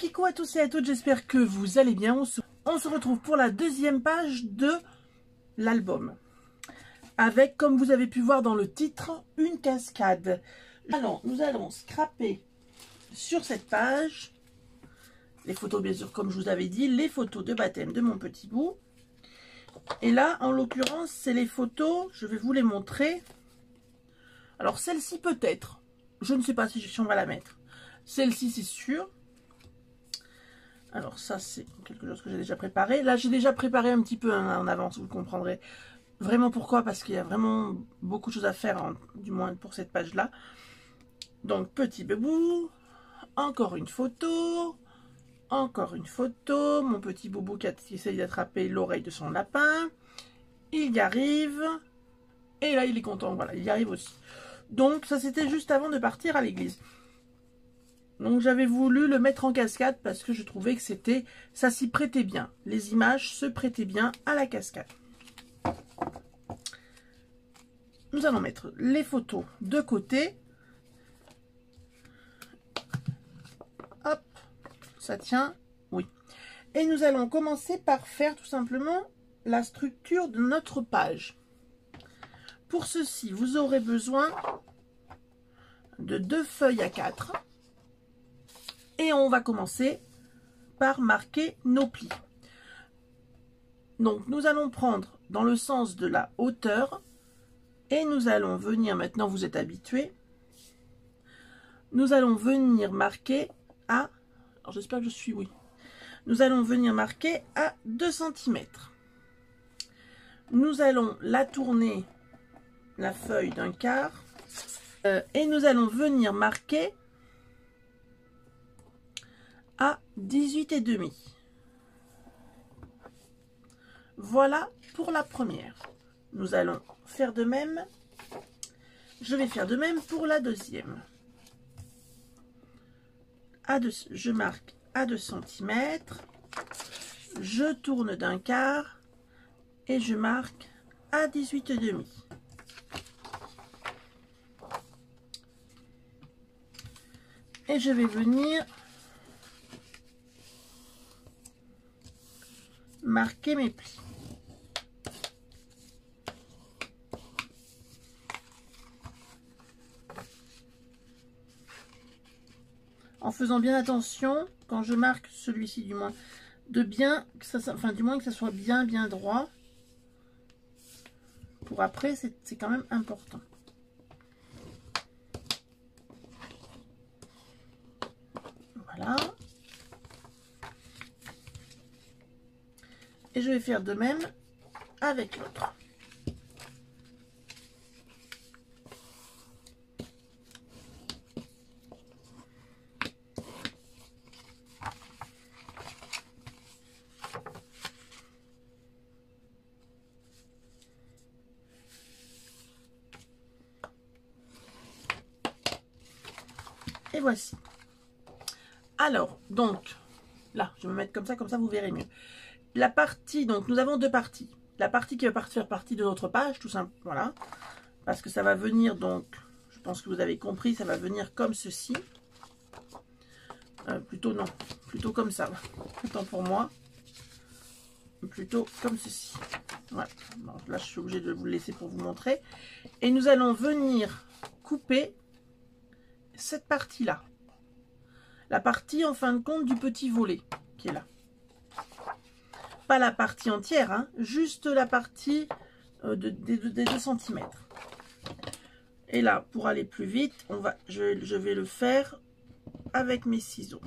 Kikou à tous et à toutes, j'espère que vous allez bien. On se retrouve pour la deuxième page de l'album. Avec, comme vous avez pu voir dans le titre, une cascade. Alors, nous allons scraper sur cette page les photos, bien sûr, comme je vous avais dit, les photos de baptême de mon petit bout. Et là, en l'occurrence, c'est les photos, je vais vous les montrer. Alors, celle-ci peut-être, je ne sais pas si on va la mettre. Celle-ci, c'est sûr. Alors ça, c'est quelque chose que j'ai déjà préparé. Là, j'ai déjà préparé un petit peu en avance, vous comprendrez. Vraiment pourquoi? Parce qu'il y a vraiment beaucoup de choses à faire, du moins pour cette page-là. Donc, petit boubou. Encore une photo. Encore une photo. Mon petit boubou qui essaye d'attraper l'oreille de son lapin. Il y arrive. Et là, il est content. Voilà, il y arrive aussi. Donc, ça, c'était juste avant de partir à l'église. Donc j'avais voulu le mettre en cascade parce que je trouvais que ça s'y prêtait bien. Les images se prêtaient bien à la cascade. Nous allons mettre les photos de côté. Hop, ça tient, oui. Et nous allons commencer par faire tout simplement la structure de notre page. Pour ceci, vous aurez besoin de 2 feuilles A4. Et on va commencer par marquer nos plis. Donc nous allons prendre dans le sens de la hauteur et nous allons venir, maintenant vous êtes habitués, nous allons venir marquer à, alors j'espère que je suis, oui, nous allons venir marquer à 2 cm. Nous allons la tourner, la feuille d'un quart, et nous allons venir marquer à 18,5. Voilà pour la première. Nous allons faire de même. Je vais faire de même pour la deuxième. Je marque à 2 cm. Je tourne d'un quart et je marque à 18,5. Et je vais venir marquer mes plis. En faisant bien attention, quand je marque celui-ci du moins, de bien, du moins que ça soit bien droit. Pour après, c'est quand même important. Voilà. Et je vais faire de même avec l'autre. Et voici. Alors, donc, là, je vais me mettre comme ça vous verrez mieux. La partie, donc nous avons 2 parties. La partie qui va faire partie de notre page, tout simple, voilà. Parce que ça va venir, donc, je pense que vous avez compris, ça va venir comme ceci. Plutôt non, plutôt comme ça. Autant pour moi. Plutôt comme ceci. Voilà. Bon, là, je suis obligée de vous le laisser pour vous montrer. Et nous allons venir couper cette partie-là. La partie, en fin de compte, du petit volet qui est là. Pas la partie entière, hein, juste la partie des 2 cm. Et là, pour aller plus vite, je vais le faire avec mes ciseaux.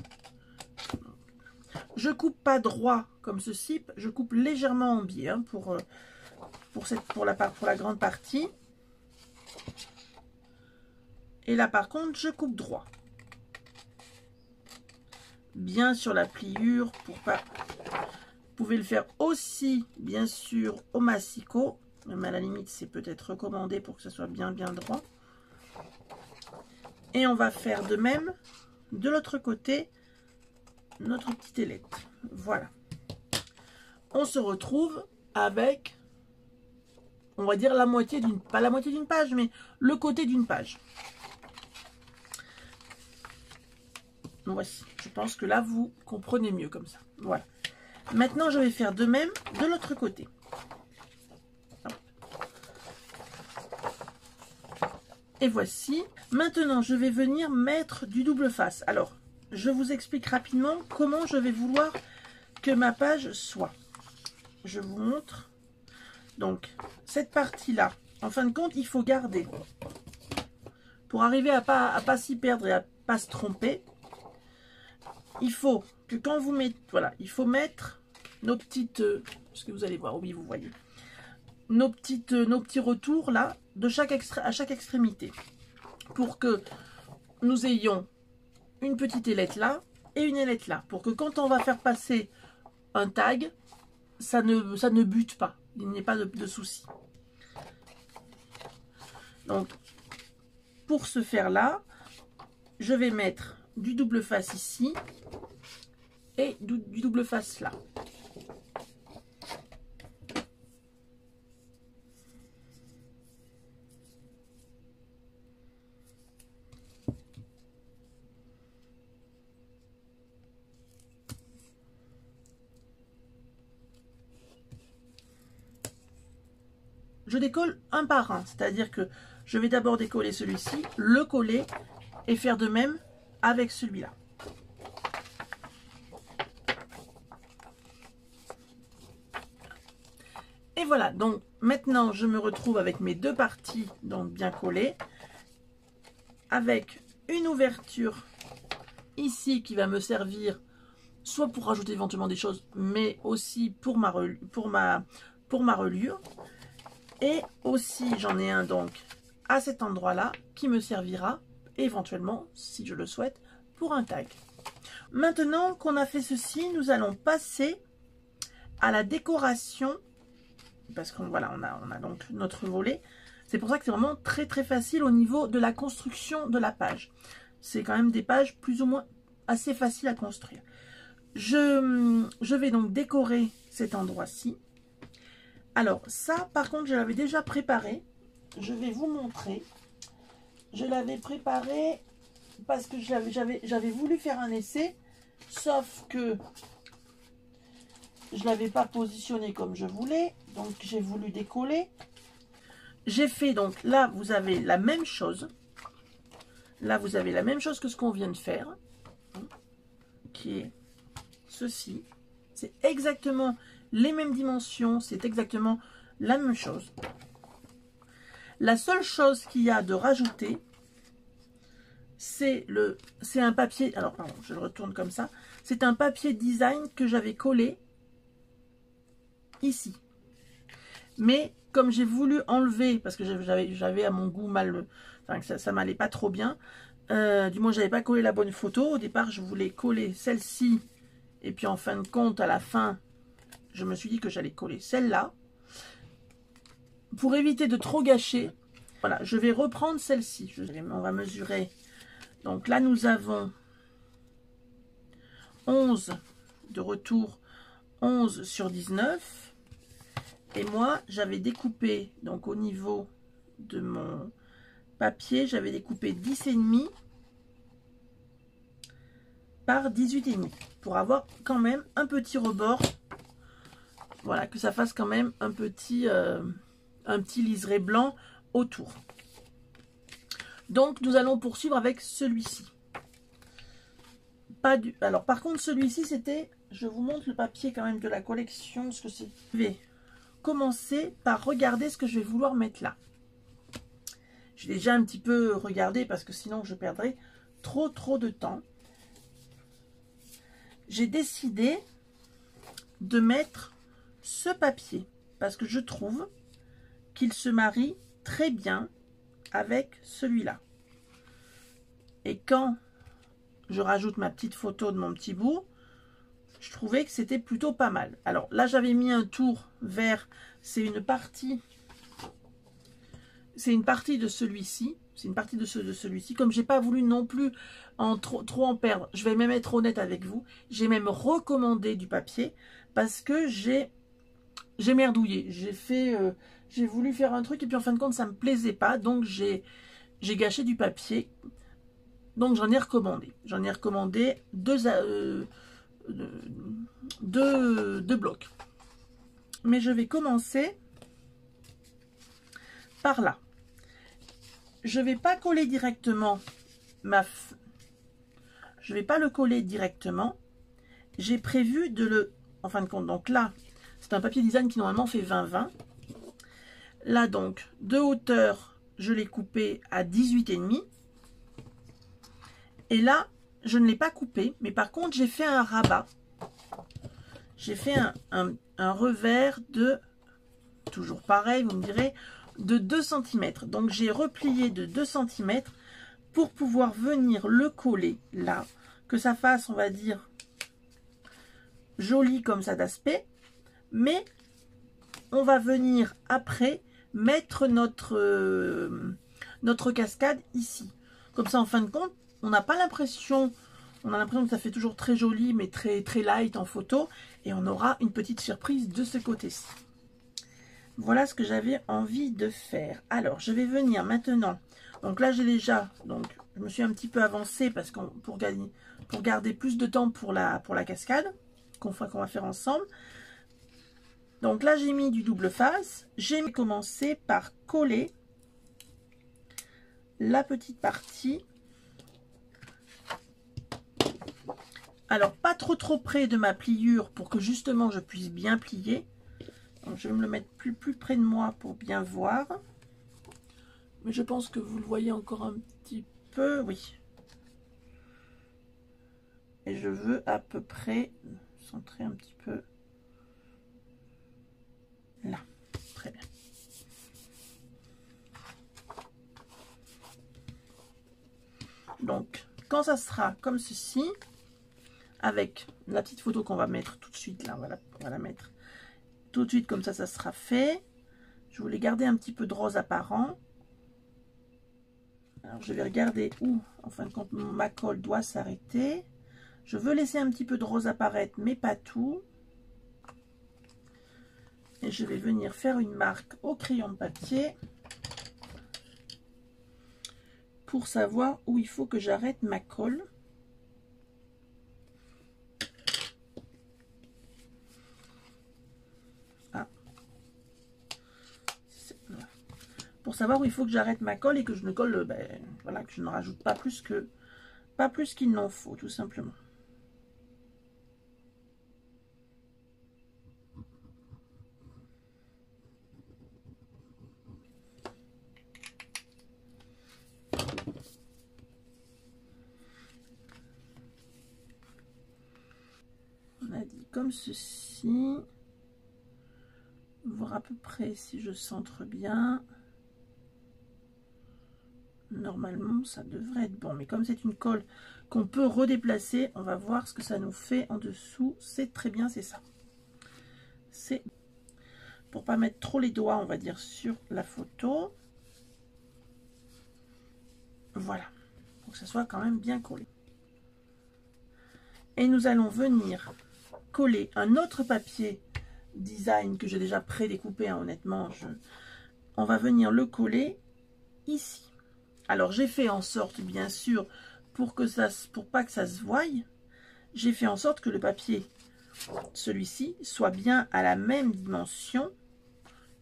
Je coupe pas droit comme ceci, je coupe légèrement en biais, hein, pour la grande partie. Et là, par contre, je coupe droit. Bien sur la pliure pour pas... Vous pouvez le faire aussi, bien sûr, au massicot. Même à la limite, c'est peut-être recommandé pour que ça soit bien droit. Et on va faire de même de l'autre côté, notre petite ailette. Voilà. On se retrouve avec, on va dire la moitié d'une... Pas la moitié d'une page, mais le côté d'une page. Voici. Je pense que là, vous comprenez mieux comme ça. Voilà. Maintenant, je vais faire de même de l'autre côté. Et voici. Maintenant, je vais venir mettre du double face. Alors, je vous explique rapidement comment je vais vouloir que ma page soit. Je vous montre. Donc, cette partie-là, en fin de compte, il faut garder. Pour arriver à pas s'y perdre et à pas se tromper, il faut que quand vous mettez, voilà, il faut mettre nos petites, ce que vous allez voir, oui, vous voyez, nos petits retours là, à chaque extrémité, pour que nous ayons une petite ailette là et une ailette là, pour que quand on va faire passer un tag, ça ne bute pas, il n'y ait pas de souci. Donc, pour ce faire là, je vais mettre du double face ici et du double face là. Je décolle un par un, c'est-à-dire que je vais d'abord décoller celui-ci, le coller et faire de même avec celui-là. Et voilà, donc maintenant je me retrouve avec mes deux parties donc bien collées, avec une ouverture ici qui va me servir soit pour rajouter éventuellement des choses, mais aussi pour ma reliure. Et aussi j'en ai un donc à cet endroit là qui me servira éventuellement, si je le souhaite, pour un tag. Maintenant qu'on a fait ceci, nous allons passer à la décoration, parce qu'on voilà, on a donc notre volet. C'est pour ça que c'est vraiment très facile au niveau de la construction de la page. C'est quand même des pages plus ou moins assez faciles à construire. Je vais donc décorer cet endroit-ci. Alors ça, par contre, je l'avais déjà préparé. Je vais vous montrer. Je l'avais préparé parce que j'avais voulu faire un essai, sauf que je ne l'avais pas positionné comme je voulais. Donc j'ai voulu décoller. J'ai fait donc, là vous avez la même chose. Là vous avez la même chose que ce qu'on vient de faire. Qui est ceci. C'est exactement les mêmes dimensions, c'est exactement la même chose. La seule chose qu'il y a de rajouter, c'est un papier, alors pardon, je le retourne comme ça, c'est un papier design que j'avais collé ici. Mais comme j'ai voulu enlever, parce que j'avais à mon goût mal, enfin ça m'allait pas trop bien, du moins j'avais pas collé la bonne photo. Au départ je voulais coller celle-ci, et puis en fin de compte à la fin, je me suis dit que j'allais coller celle-là. Pour éviter de trop gâcher, voilà, je vais reprendre celle-ci. On va mesurer. Donc là, nous avons 11 de retour, 11 sur 19. Et moi, j'avais découpé, donc au niveau de mon papier, j'avais découpé 10,5 par 18,5 pour avoir quand même un petit rebord. Voilà, que ça fasse quand même un petit liseré blanc autour. Donc nous allons poursuivre avec celui-ci. Alors par contre celui-ci c'était, je vous montre le papier quand même de la collection, ce que c'est. Je vais commencer par regarder ce que je vais vouloir mettre là. J'ai déjà un petit peu regardé parce que sinon je perdrais trop de temps. J'ai décidé de mettre ce papier parce que je trouve qu'il se marie très bien avec celui-là. Et quand je rajoute ma petite photo de mon petit bout, je trouvais que c'était plutôt pas mal. Alors là, j'avais mis un tour vert. C'est une partie de celui-ci. C'est une partie de celui-ci. Comme j'ai pas voulu non plus trop en perdre, je vais même être honnête avec vous. J'ai même recommandé du papier parce que j'ai merdouillé. J'ai voulu faire un truc et puis en fin de compte, ça me plaisait pas. Donc j'ai gâché du papier. Donc j'en ai recommandé. J'en ai recommandé deux blocs. Mais je vais commencer par là. Je vais pas coller directement je vais pas le coller directement. J'ai prévu de le... En fin de compte, donc là, c'est un papier design qui normalement fait 20-20. Là donc, de hauteur, je l'ai coupé à 18,5. Et là, je ne l'ai pas coupé, mais par contre, j'ai fait un rabat. J'ai fait un revers de, toujours pareil, vous me direz, de 2 cm. Donc, j'ai replié de 2 cm pour pouvoir venir le coller là, que ça fasse, on va dire, joli comme ça d'aspect. Mais on va venir après mettre notre cascade ici. Comme ça, en fin de compte, on n'a pas l'impression, on a l'impression que ça fait toujours très joli, mais très light en photo. Et on aura une petite surprise de ce côté-ci. Voilà ce que j'avais envie de faire. Alors, je vais venir maintenant. Donc là, j'ai déjà, donc je me suis un petit peu avancée parce qu'on pour garder plus de temps pour la cascade qu'on va faire ensemble. Donc là, j'ai mis du double face. J'ai commencé par coller la petite partie. Alors, pas trop près de ma pliure pour que justement je puisse bien plier. Donc, je vais me le mettre plus près de moi pour bien voir. Mais je pense que vous le voyez encore un petit peu, oui. Et je veux à peu près centrer un petit peu là. Très bien. Donc, quand ça sera comme ceci, avec la petite photo qu'on va mettre tout de suite, là, on va la mettre tout de suite, comme ça sera fait. Je voulais garder un petit peu de rose apparent. Alors, je vais regarder où, en fin de compte, ma colle doit s'arrêter. Je veux laisser un petit peu de rose apparaître, mais pas tout. Et je vais venir faire une marque au crayon de papier pour savoir où il faut que j'arrête ma colle. Pour savoir où il faut que j'arrête ma colle et que je ne colle, voilà, que je ne rajoute pas plus qu'il n'en faut, tout simplement. On a dit comme ceci. Voir à peu près si je centre bien. Normalement, ça devrait être bon. Mais comme c'est une colle qu'on peut redéplacer, on va voir ce que ça nous fait en dessous. C'est très bien, c'est ça. C'est pour pas mettre trop les doigts, on va dire, sur la photo. Voilà. Pour que ça soit quand même bien collé. Et nous allons venir coller un autre papier design que j'ai déjà pré-découpé, hein, honnêtement. On va venir le coller ici. Alors, j'ai fait en sorte, bien sûr, pour pas que ça se voie, j'ai fait en sorte que le papier, celui-ci, soit bien à la même dimension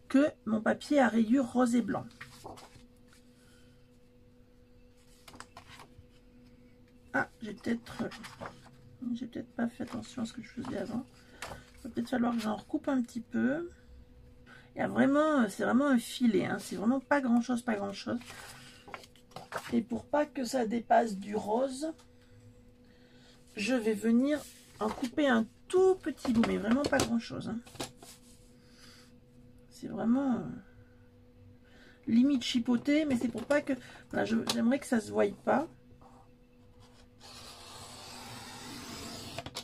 que mon papier à rayures rose et blanc. Ah, j'ai peut-être pas fait attention à ce que je faisais avant. Il va peut-être falloir que j'en recoupe un petit peu. Il y a vraiment, c'est vraiment un filet, hein, c'est vraiment pas grand-chose, pas grand-chose. Et pour pas que ça dépasse du rose, je vais venir en couper un tout petit bout, mais vraiment pas grand chose, hein. C'est vraiment limite chipoté, mais c'est pour pas que, voilà, j'aimerais que ça se voie pas.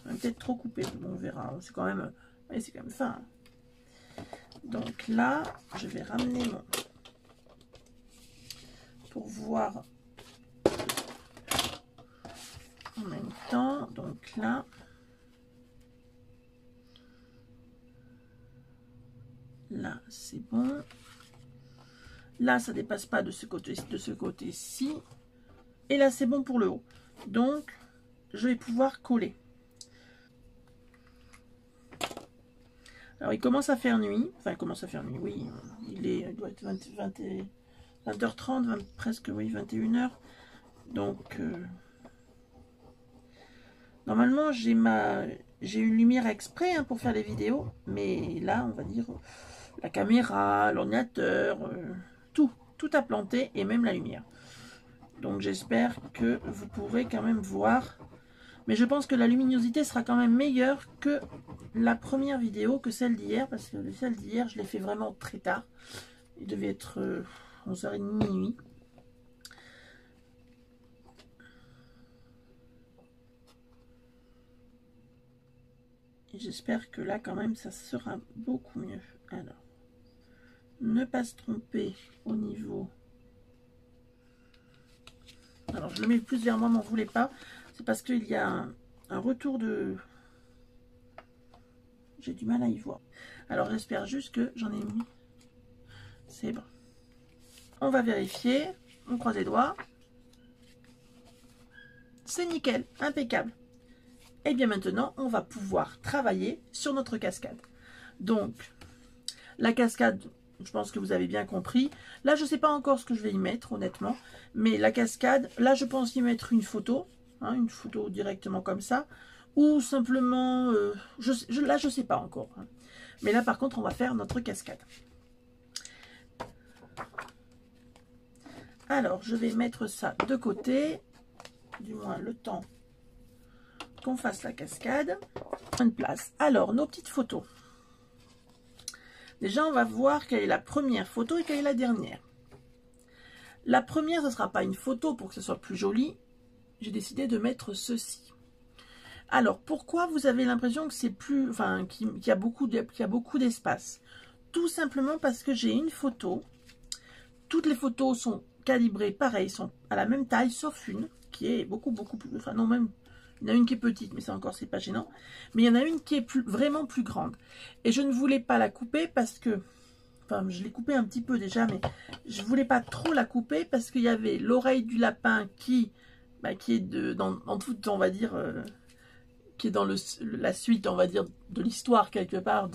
Peut-être trop coupé, bon, on verra. C'est quand même, ouais, c'est quand même fin, hein. Donc là, je vais ramener mon pour voir en même temps. Donc là, c'est bon. Là, ça dépasse pas de ce côté-ci. Et là, c'est bon pour le haut. Donc, je vais pouvoir coller. Alors, il commence à faire nuit. Enfin, il commence à faire nuit, oui. Il doit être 20h30, presque, oui, 21h. Donc, normalement, j'ai une lumière exprès hein, pour faire les vidéos. Mais là, on va dire, la caméra, l'ordinateur, tout a planté et même la lumière. Donc, j'espère que vous pourrez quand même voir. Mais je pense que la luminosité sera quand même meilleure que la première vidéo, que celle d'hier. Parce que celle d'hier, je l'ai fait vraiment très tard. Il devait être 11h30, minuit. Et j'espère que là, quand même, ça sera beaucoup mieux. Alors, ne pas se tromper au niveau... Alors, je le mets plus vers moi, m'en voulez pas. C'est parce qu'il y a un retour de... J'ai du mal à y voir. Alors, j'espère juste que j'en ai mis. C'est bon. On va vérifier. On croise les doigts. C'est nickel, impeccable. Et bien maintenant, on va pouvoir travailler sur notre cascade. Donc, la cascade, je pense que vous avez bien compris. Là, je ne sais pas encore ce que je vais y mettre, honnêtement. Mais la cascade, là, je pense y mettre une photo. Hein, une photo directement comme ça. Ou simplement, là, je ne sais pas encore. Hein. Mais là, par contre, on va faire notre cascade. Alors, je vais mettre ça de côté. Du moins, le temps qu'on fasse la cascade. Une place. Alors, nos petites photos. Déjà, on va voir quelle est la première photo et quelle est la dernière. La première, ce ne sera pas une photo pour que ce soit plus joli. J'ai décidé de mettre ceci. Alors, pourquoi vous avez l'impression que c'est plus, enfin, qu'il y a beaucoup d'espace? Tout simplement parce que j'ai une photo. Toutes les photos sont calibrées pareil, sont à la même taille, sauf une qui est beaucoup plus, enfin non même. Il y en a une qui est petite, mais ça encore, c'est pas gênant. Mais il y en a une qui est vraiment plus grande. Et je ne voulais pas la couper parce que... Enfin, je l'ai coupée un petit peu déjà, mais je ne voulais pas trop la couper parce qu'il y avait l'oreille du lapin qui est dans toute, on va dire... qui est dans la suite, on va dire, de l'histoire, quelque part,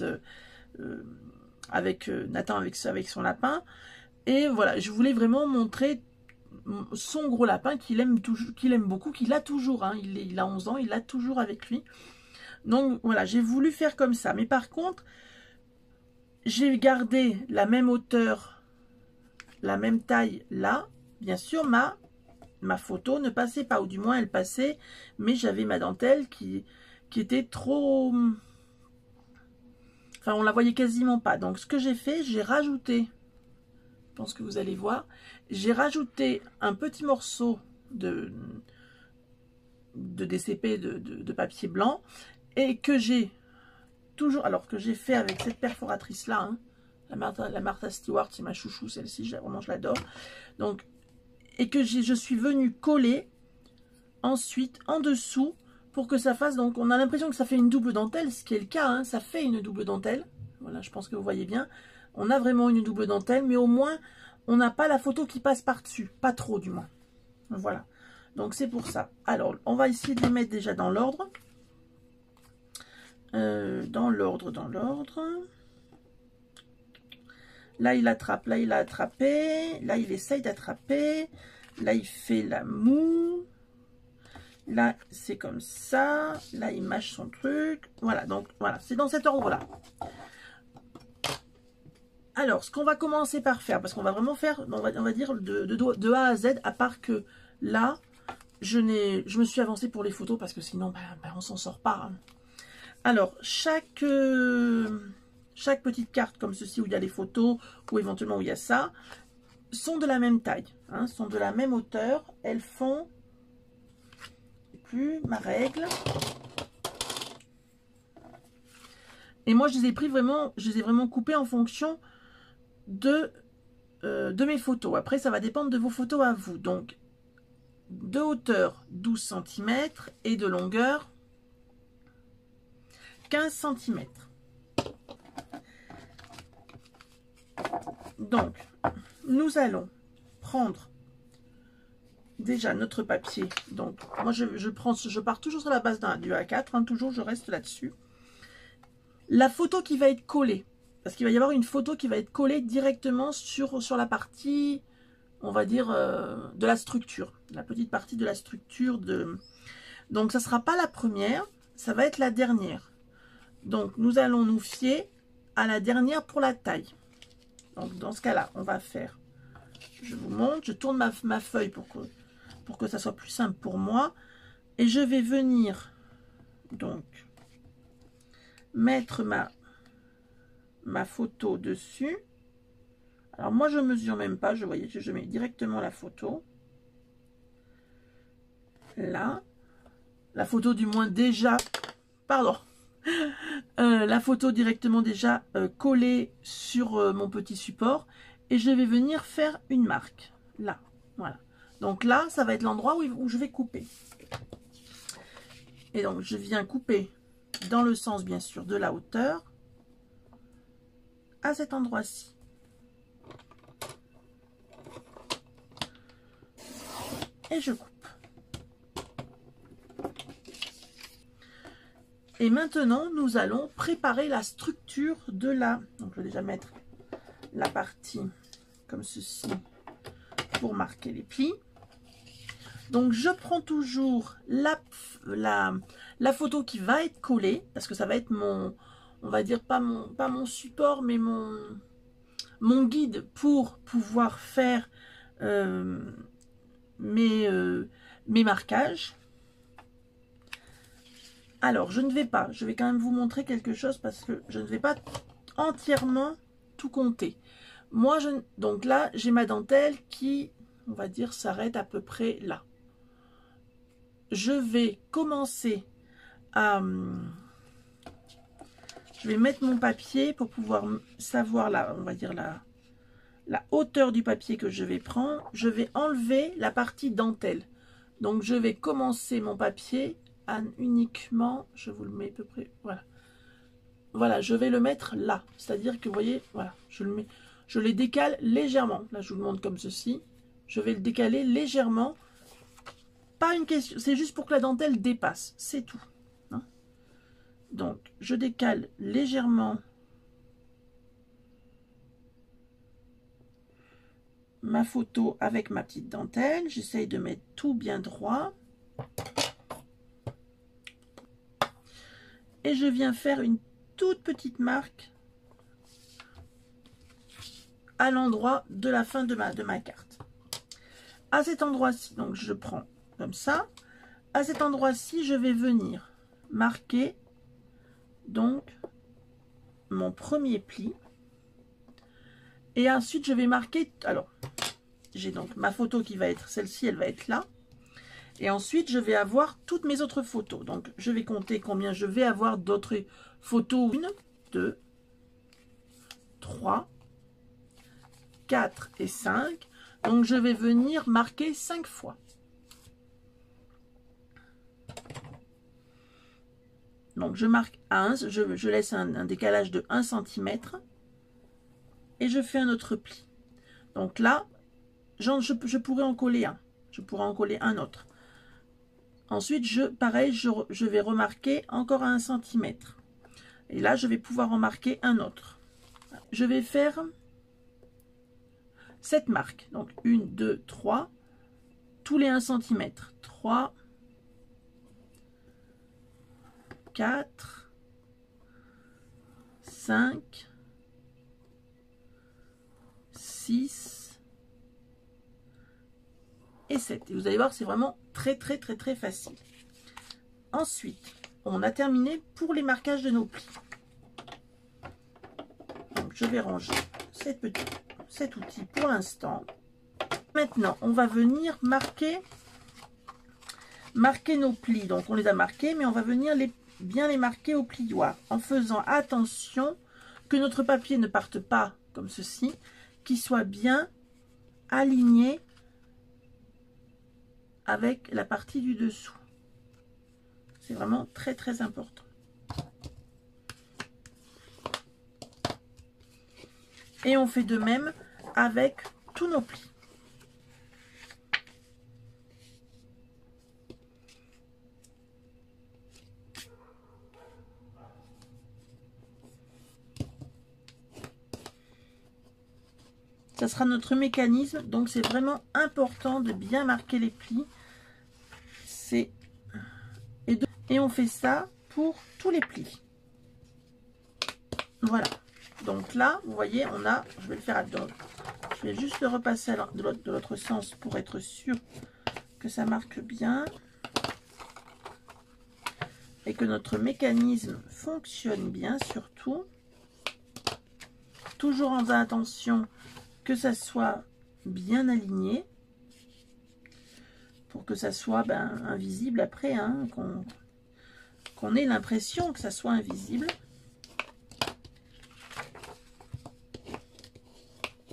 avec Nathan, avec son lapin. Et voilà, je voulais vraiment montrer son gros lapin qu'il aime beaucoup, qu'il a toujours, hein, il a 11 ans, il l'a toujours avec lui. Donc voilà, j'ai voulu faire comme ça. Mais par contre, j'ai gardé la même hauteur, la même taille là. Bien sûr, ma photo ne passait pas, ou du moins elle passait, mais j'avais ma dentelle qui était trop... Enfin, on la voyait quasiment pas. Donc ce que j'ai fait, j'ai rajouté... Je pense que vous allez voir. J'ai rajouté un petit morceau de DCP, de papier blanc, et que j'ai toujours, alors que j'ai fait avec cette perforatrice là, hein, la Martha Stewart, c'est ma chouchou, celle-ci, vraiment je l'adore. Donc, et que je suis venue coller ensuite en dessous pour que ça fasse, donc on a l'impression que ça fait une double dentelle, ce qui est le cas, hein, ça fait une double dentelle. Voilà, je pense que vous voyez bien. On a vraiment une double dentelle, mais au moins, on n'a pas la photo qui passe par-dessus. Pas trop, du moins. Voilà. Donc, c'est pour ça. Alors, on va essayer de les mettre déjà dans l'ordre. Dans l'ordre. Là, il attrape. Là, il a attrapé. Là, il essaye d'attraper. Là, il fait la moue. Là, c'est comme ça. Là, il mâche son truc. Voilà, donc, voilà. C'est dans cet ordre-là. Alors, ce qu'on va commencer par faire, parce qu'on va vraiment faire, on va dire de A à Z, à part que là, je me suis avancée pour les photos, parce que sinon, on s'en sort pas. Hein. Alors, chaque petite carte comme ceci, où il y a les photos, ou éventuellement où il y a ça, sont de la même taille, hein, sont de la même hauteur. Elles font, plus ma règle. Et moi, je les ai vraiment coupées en fonction de mes photos. Après, ça va dépendre de vos photos à vous. Donc, de hauteur 12 cm et de longueur 15 cm. Donc, nous allons prendre déjà notre papier. Donc moi je pars toujours sur la base du A4, hein, toujours je reste là-dessus. La photo qui va être collée, parce qu'il va y avoir une photo qui va être collée directement sur la partie, on va dire, de la structure, la petite partie de la structure de... Donc ça ne sera pas la première, ça va être la dernière. Donc nous allons nous fier à la dernière pour la taille. Donc dans ce cas-là, on va faire, je vous montre, je tourne ma feuille pour que ça soit plus simple pour moi. Et je vais venir donc mettre ma photo dessus. Alors moi je mesure même pas, je mets directement la photo. Là. La photo du moins déjà, pardon, la photo directement déjà collée sur mon petit support. Et je vais venir faire une marque. Là, voilà. Donc là, ça va être l'endroit où je vais couper. Et donc je viens couper dans le sens bien sûr de la hauteur à cet endroit-ci. Et je coupe. Et maintenant, nous allons préparer la structure de la... Donc, je vais déjà mettre la partie comme ceci pour marquer les plis. Donc, je prends toujours la photo qui va être collée, parce que ça va être mon... On va dire pas mon support, mais mon guide pour pouvoir faire mes marquages. Alors, je vais quand même vous montrer quelque chose parce que je ne vais pas entièrement tout compter. Moi, donc là, j'ai ma dentelle qui, on va dire, s'arrête à peu près là. Je vais commencer à... Je vais mettre mon papier pour pouvoir savoir on va dire la hauteur du papier que je vais prendre. Je vais enlever la partie dentelle. Donc, je vais commencer mon papier uniquement, je vous le mets à peu près, voilà. Voilà, je vais le mettre là. C'est-à-dire que, vous voyez, voilà, je les décale légèrement. Là, je vous le montre comme ceci. Je vais le décaler légèrement. Pas une question, c'est juste pour que la dentelle dépasse. C'est tout. Hein. Donc, je décale légèrement ma photo avec ma petite dentelle. J'essaye de mettre tout bien droit. Et je viens faire une toute petite marque à l'endroit de la fin de ma carte. À cet endroit-ci, donc je prends comme ça. À cet endroit-ci, je vais venir marquer donc mon premier pli. Et ensuite, je vais marquer... Alors, j'ai donc ma photo qui va être celle-ci, elle va être là. Et ensuite, je vais avoir toutes mes autres photos. Donc, je vais compter combien je vais avoir d'autres photos. 1, 2, 3, 4 et 5. Donc, je vais venir marquer 5 fois. Donc, je marque 1, je laisse un décalage de 1 cm. Et je fais un autre pli. Donc là, je pourrais en coller un. Je pourrais en coller un autre. Ensuite, pareil, je vais remarquer encore à 1 cm. Et là, je vais pouvoir en marquer un autre. Je vais faire cette marque. Donc, 1, 2, 3. Tous les 1 cm. 3, 4, 5, 6 et 7. Et vous allez voir, c'est vraiment très facile. Ensuite, on a terminé pour les marquages de nos plis. Donc, je vais ranger cet outil pour l'instant. Maintenant, on va venir marquer nos plis. Donc, on les a marqués, mais on va venir bien les marquer au plioir en faisant attention que notre papier ne parte pas comme ceci, qu'il soit bien aligné avec la partie du dessous. C'est vraiment très important. Et on fait de même avec tous nos plis. Ça sera notre mécanisme, donc c'est vraiment important de bien marquer les plis. Et on fait ça pour tous les plis. Voilà. Donc là, vous voyez, on a, je vais le faire à dos. Je vais juste le repasser de l'autre sens pour être sûr que ça marque bien. Et que notre mécanisme fonctionne bien surtout. Toujours en faisant attention que ça soit bien aligné. Pour que ça soit invisible après, hein, qu'on ait l'impression que ça soit invisible.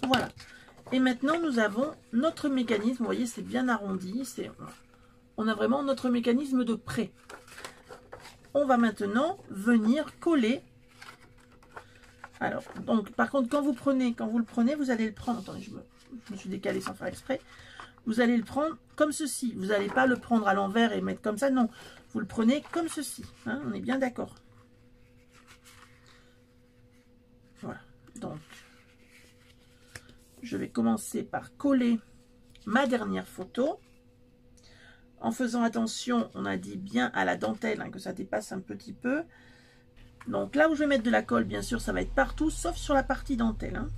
Voilà. Et maintenant, nous avons notre mécanisme. Vous voyez, c'est bien arrondi. On a vraiment notre mécanisme de près. On va maintenant venir coller. Alors, donc, par contre, quand vous le prenez, vous allez le prendre. Attendez, je me suis décalée sans faire exprès. Vous allez le prendre comme ceci. Vous n'allez pas le prendre à l'envers et mettre comme ça. Non, vous le prenez comme ceci. Hein, on est bien d'accord. Voilà. Donc, je vais commencer par coller ma dernière photo. En faisant attention, on a dit bien à la dentelle, hein, que ça dépasse un petit peu. Donc là où je vais mettre de la colle, bien sûr, ça va être partout, sauf sur la partie dentelle. Hein.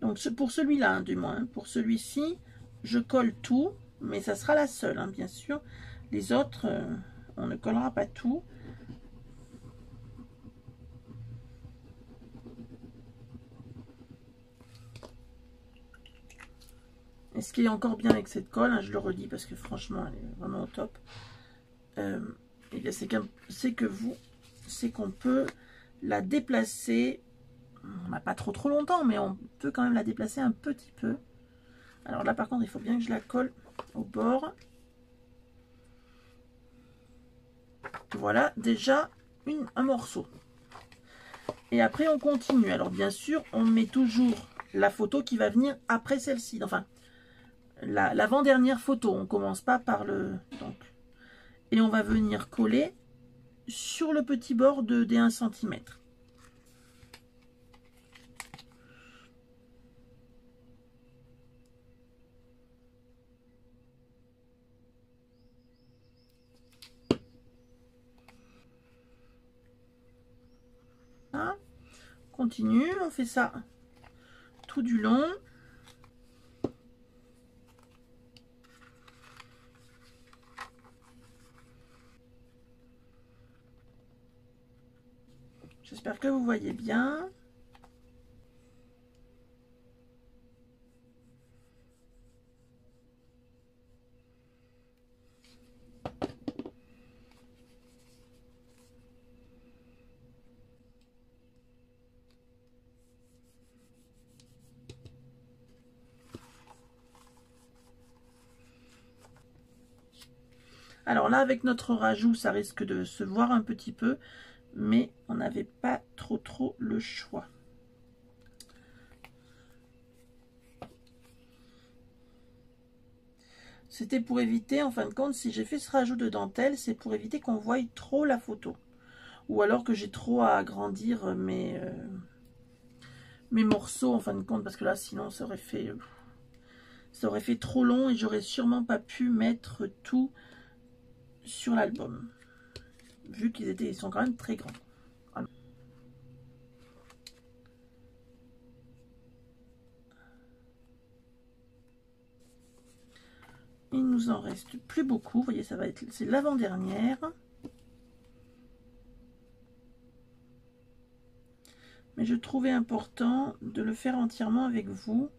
Donc pour celui-là, hein, du moins, hein, pour celui-ci, je colle tout, mais ça sera la seule, hein, bien sûr. Les autres, on ne collera pas tout. Et ce qui est encore bien avec cette colle, hein, je le redis parce que franchement, elle est vraiment au top. C'est qu'on peut la déplacer. On n'a pas trop longtemps, mais on peut quand même la déplacer un petit peu. Alors là, par contre, il faut bien que je la colle au bord. Voilà, déjà un morceau. Et après, on continue. Alors bien sûr, on met toujours la photo qui va venir après celle-ci. Enfin, l'avant-dernière photo. On ne commence pas par le... Donc, et on va venir coller sur le petit bord des 1 cm. Hein, continue, on fait ça tout du long. J'espère que vous voyez bien. Alors là, avec notre rajout, ça risque de se voir un petit peu, mais on n'avait pas trop le choix. C'était pour éviter, en fin de compte, si j'ai fait ce rajout de dentelle, c'est pour éviter qu'on voie trop la photo. Ou alors que j'ai trop à agrandir mes morceaux, en fin de compte, parce que là, sinon, ça aurait fait trop long et j'aurais sûrement pas pu mettre tout sur l'album. Vu ils sont quand même très grands. Voilà. Il nous en reste plus beaucoup. Vous voyez, c'est l'avant-dernière. Mais je trouvais important de le faire entièrement avec vous.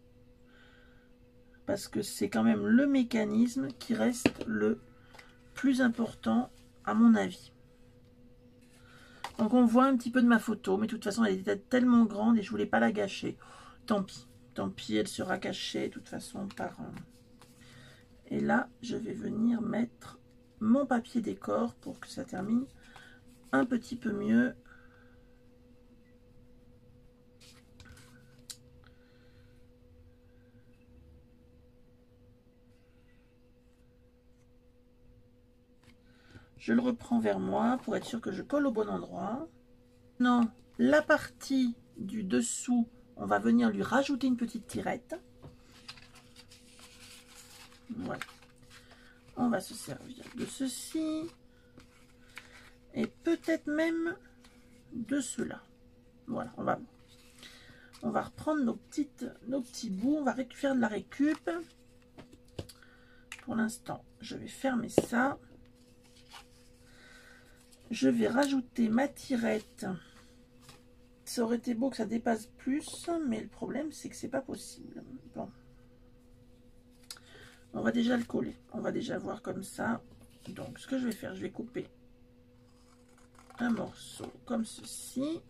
Parce que c'est quand même le mécanisme qui reste le plus important à mon avis. Donc on voit un petit peu de ma photo. Mais de toute façon, elle était tellement grande et je voulais pas la gâcher. Tant pis. Tant pis, elle sera cachée de toute façon par... Et là, je vais venir mettre mon papier décor pour que ça termine un petit peu mieux. Je le reprends vers moi pour être sûr que je colle au bon endroit. Non, la partie du dessous, on va venir lui rajouter une petite tirette. Voilà. On va se servir de ceci. Et peut-être même de cela. Voilà, on va reprendre nos petits bouts. On va faire de la récup. Pour l'instant, je vais fermer ça. Je vais rajouter ma tirette. Ça aurait été beau que ça dépasse plus, mais le problème, c'est que c'est pas possible. Bon. On va déjà le coller. On va déjà voir comme ça. Donc, ce que je vais faire, je vais couper un morceau comme ceci.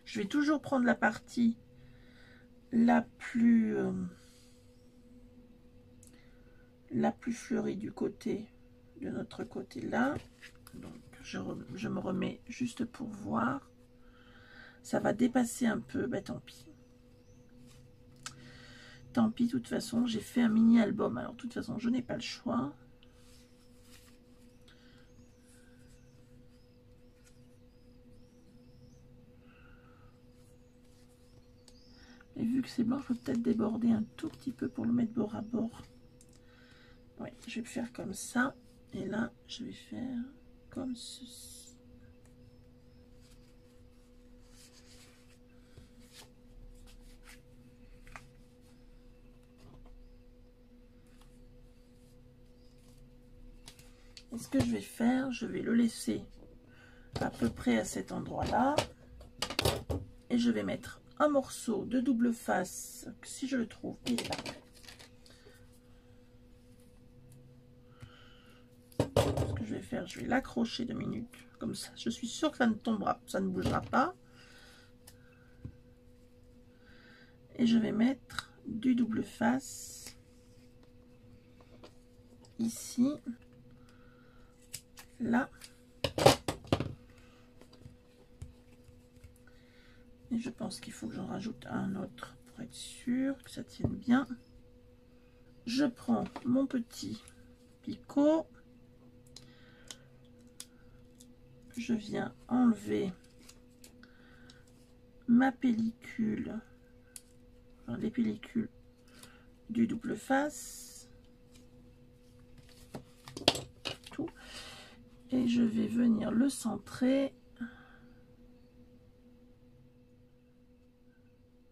Je vais toujours prendre la partie la plus fleurie du côté de notre côté là. Donc je me remets juste pour voir. Ça va dépasser un peu, ben tant pis. Tant pis, de toute façon, j'ai fait un mini album. Alors de toute façon, je n'ai pas le choix. Et vu que c'est blanc, je peux peut-être déborder un tout petit peu pour le mettre bord à bord. Oui, je vais faire comme ça. Et là, je vais faire comme ceci. Et ce que je vais faire, je vais le laisser à peu près à cet endroit-là. Et je vais mettre un morceau de double face, si je le trouve, il est là. Ce que je vais faire, je vais l'accrocher 2 minutes, comme ça. Je suis sûre que ça ne tombera, ça ne bougera pas. Et je vais mettre du double face ici, là. Et je pense qu'il faut que j'en rajoute un autre pour être sûr que ça tienne bien. Je prends mon petit picot. Je viens enlever ma pellicule, enfin les pellicules du double face. Tout. Et je vais venir le centrer.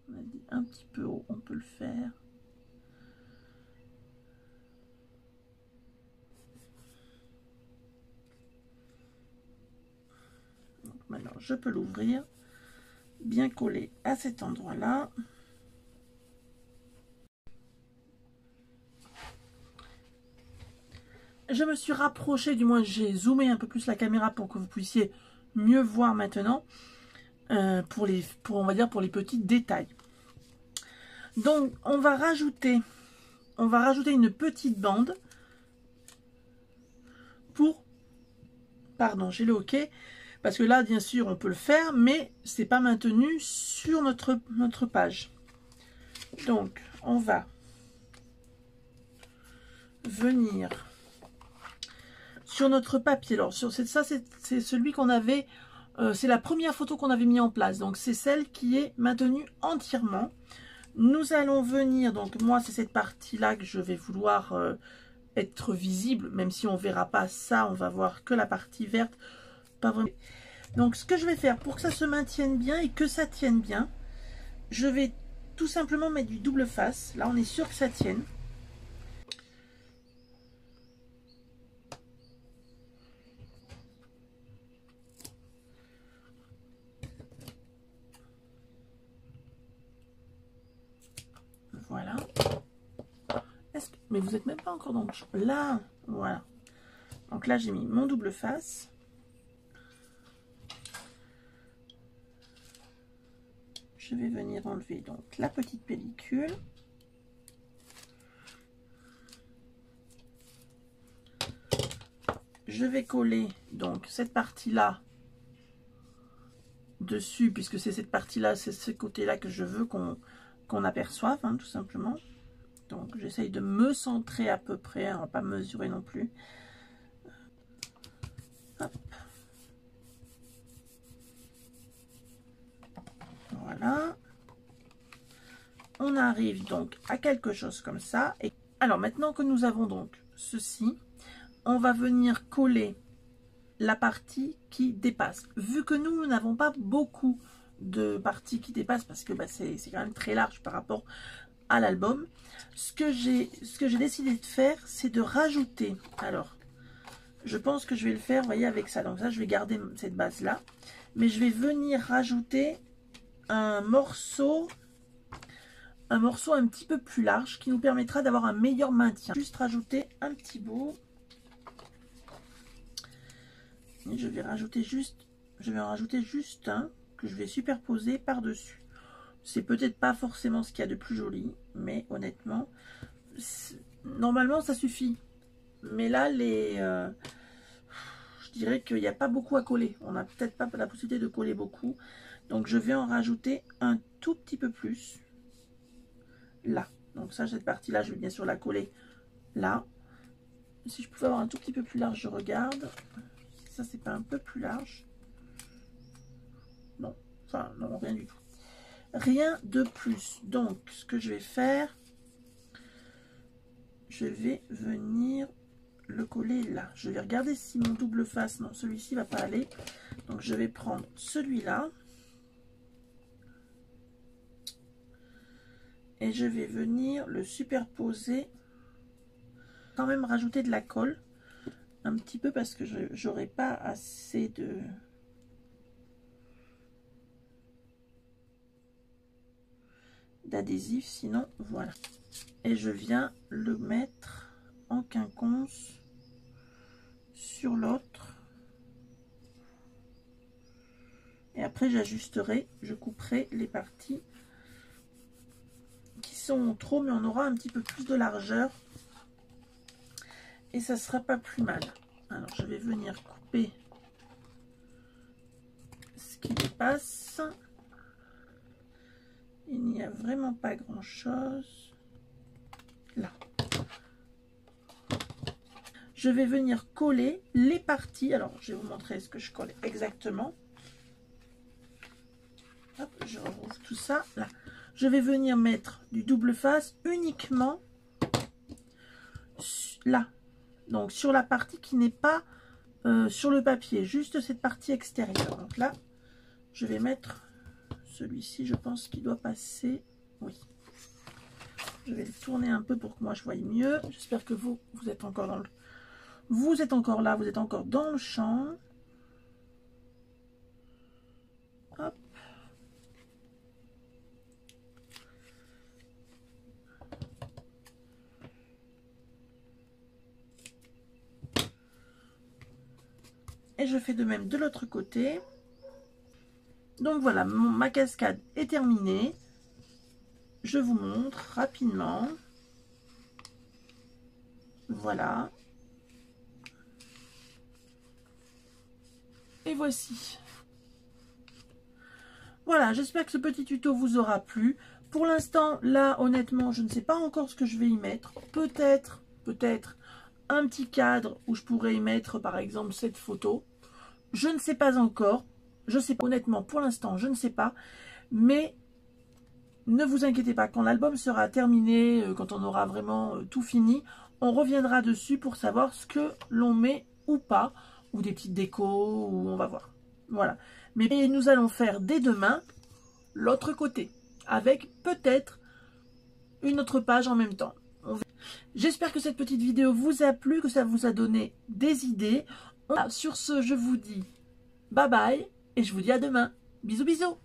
On a dit un petit peu haut, on peut le faire. Donc maintenant, je peux l'ouvrir, bien collé à cet endroit-là. Je me suis rapprochée, du moins j'ai zoomé un peu plus la caméra pour que vous puissiez mieux voir maintenant, pour on va dire pour les petits détails. Donc on va rajouter une petite bande pour, pardon, j'ai le OK, parce que là bien sûr on peut le faire, mais c'est pas maintenu sur notre page. Donc on va venir sur notre papier. Alors sur ça, c'est celui qu'on avait, c'est la première photo qu'on avait mis en place, donc c'est celle qui est maintenue entièrement. Nous allons venir, donc moi c'est cette partie là que je vais vouloir être visible, même si on verra pas ça, on va voir que la partie verte, pas vraiment. Donc ce que je vais faire pour que ça se maintienne bien et que ça tienne bien, je vais tout simplement mettre du double face. Là on est sûr que ça tienne. Voilà. Mais vous n'êtes même pas encore dans le champ. Là, voilà. Donc là, j'ai mis mon double face. Je vais venir enlever donc la petite pellicule. Je vais coller donc cette partie-là dessus, puisque c'est cette partie-là, c'est ce côté-là que je veux qu'on aperçoive, hein, tout simplement. Donc j'essaye de me centrer à peu près, on va pas mesurer non plus. Hop. Voilà. On arrive donc à quelque chose comme ça. Et alors maintenant que nous avons donc ceci, on va venir coller la partie qui dépasse. Vu que nous n'avons pas beaucoup de parties qui dépassent, parce que bah, c'est quand même très large par rapport à l'album, ce que j'ai décidé de faire, c'est de rajouter. Alors, je pense que je vais le faire, vous voyez, avec ça. Donc ça, je vais garder cette base-là. Mais je vais venir rajouter un morceau un petit peu plus large qui nous permettra d'avoir un meilleur maintien. Juste rajouter un petit bout. Et je vais en rajouter juste un que je vais superposer par-dessus. C'est peut-être pas forcément ce qu'il y a de plus joli, mais honnêtement, normalement ça suffit. Mais là, je dirais qu'il n'y a pas beaucoup à coller. On n'a peut-être pas la possibilité de coller beaucoup. Donc je vais en rajouter un tout petit peu plus. Là. Donc ça, cette partie-là, je vais bien sûr la coller là. Si je pouvais avoir un tout petit peu plus large, je regarde. Ça, c'est pas un peu plus large? Non. Enfin, non, rien du tout. Rien de plus. Donc, ce que je vais faire, je vais venir le coller là. Je vais regarder si mon double face, non, celui-ci va pas aller. Donc, je vais prendre celui-là. Et je vais venir le superposer. Quand même rajouter de la colle. Un petit peu parce que j'aurai pas assez d'adhésif, sinon voilà. Et je viens le mettre en quinconce sur l'autre. Et après j'ajusterai, je couperai les parties qui sont trop, mais on aura un petit peu plus de largeur. Et ça sera pas plus mal. Alors je vais venir couper ce qui dépasse. Il n'y a vraiment pas grand chose là. Je vais venir coller les parties. Alors je vais vous montrer ce que je colle exactement. Hop, je rouvre tout ça là. Je vais venir mettre du double face uniquement là. Donc sur la partie qui n'est pas sur le papier, juste cette partie extérieure. Donc là, je vais mettre celui-ci, je pense qu'il doit passer. Oui. Je vais le tourner un peu pour que moi je voie mieux. J'espère que vous êtes encore dans le... Vous êtes encore là, vous êtes encore dans le champ. Hop. Et je fais de même de l'autre côté. Donc voilà, ma cascade est terminée. Je vous montre rapidement. Voilà. Et voici. Voilà, j'espère que ce petit tuto vous aura plu. Pour l'instant, là, honnêtement, je ne sais pas encore ce que je vais y mettre. Peut-être un petit cadre où je pourrais y mettre, par exemple, cette photo. Je ne sais pas encore. Je sais pas, honnêtement, pour l'instant, je ne sais pas. Mais ne vous inquiétez pas, quand l'album sera terminé, quand on aura vraiment tout fini, on reviendra dessus pour savoir ce que l'on met ou pas, ou des petites décos, ou on va voir. Voilà. Mais nous allons faire dès demain l'autre côté, avec peut-être une autre page en même temps. J'espère que cette petite vidéo vous a plu, que ça vous a donné des idées. Sur ce, je vous dis bye bye et je vous dis à demain. Bisous bisous.